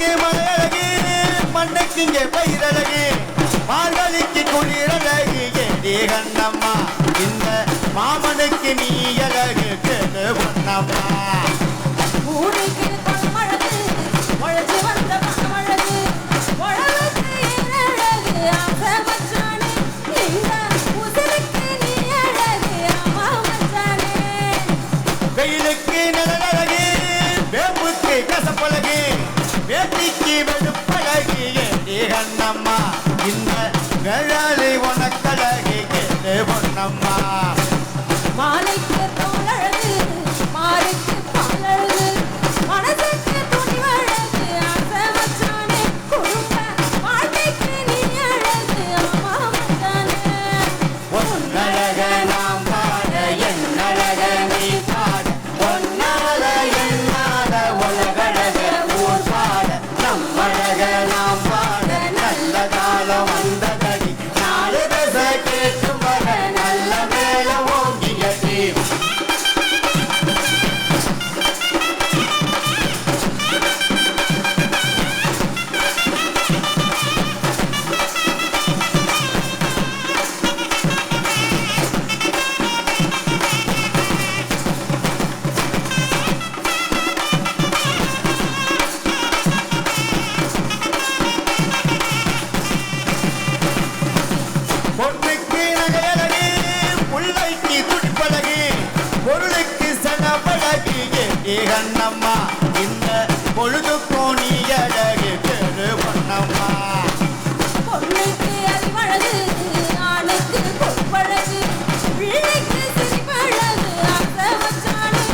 மண்ணுக்கு மலையழகு மண்ணுக்கு இங்கே பயிரழகு மார்கழிக்கு குளிரழகு ஏடி கண்ணம்மா இந்த மாமனுக்கு நீ அழகு கேடு பொன்னம்மா ஊருக்கு கொள்ளமழகு உழைச்சு வந்த பணமழகு உழவுக்கு ஏழழகு ஆசை மச்சானே இந்த உசிருக்கு நீ அழகு ஆமா மச்சானே வெயிலுக்கு நிழலழகு வேம்புக்கு கசப்பழகு வேட்டிக்கு வெளுப்பழகு ஏடி கண்ணம்மா இந்த வேளாளி உனக்கழகு கேடு பொன்னம்மா மாலைக்கு தோளழகு மாலைக்கு பாலழகு மனசுக்கு துணிவழகு ஆசை மச்சானே குடும்ப வாழ்க்கைக்கு நீ அழகு ஆமா மச்சானே பொன்னழக நாம் பாட என்னழக நீ பாட பொன்னால என்னால உலகழக ஊர் பாட நம்மழக நாம் பாட நல்ல காலம் வந்ததடி நாலு தசை கேட்கும் வர நல்ல மேல ஓங்கியடி பொண்ணுக்கு நகையழகு புள்ளைக்கு துடிப்பழகு பொருளுக்கு சனப்பழகு ஏடி கண்ணம்மா இந்த பொழுதுக்கும் நீ அழகு கேடு பொன்னம்மா பொண்ணுக்கு அறிவழகு ஆணுக்கு பொற்பழகு பிள்ளைக்கு சிரிப்பழகு ஆசை மச்சானே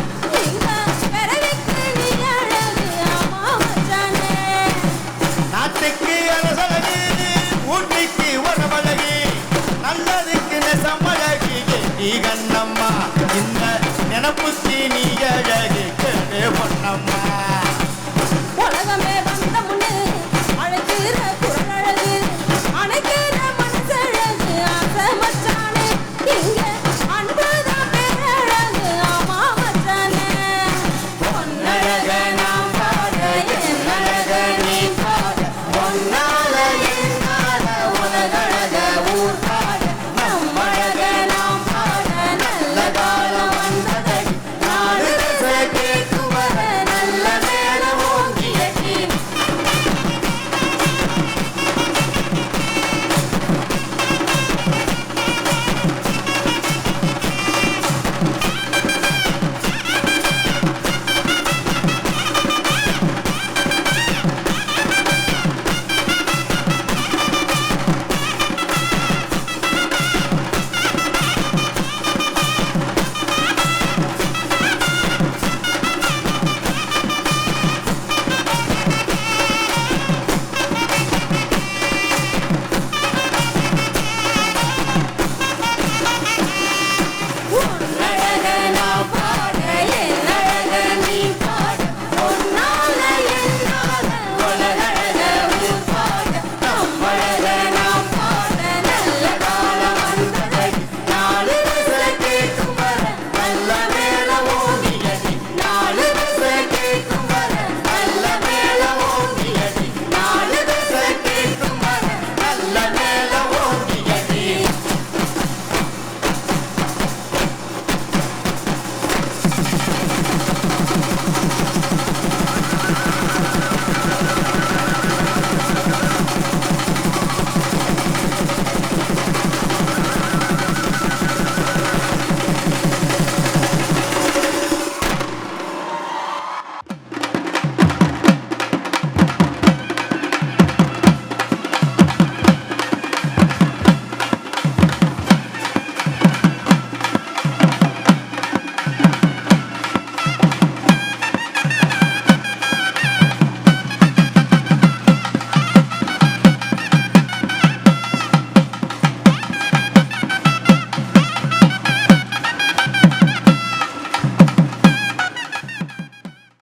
இந்த பிறவிக்கு நீ அழகு ஆமா மச்சானே நாட்டுக்கு அரசழகு ஊட்டிக்கு உறவழகு நல்லதுக்கு நெசமழகு ஏடி கண்ணம்மா இந்த நினப்புக்கு நீ அழகு கேடு பொன்னம்மா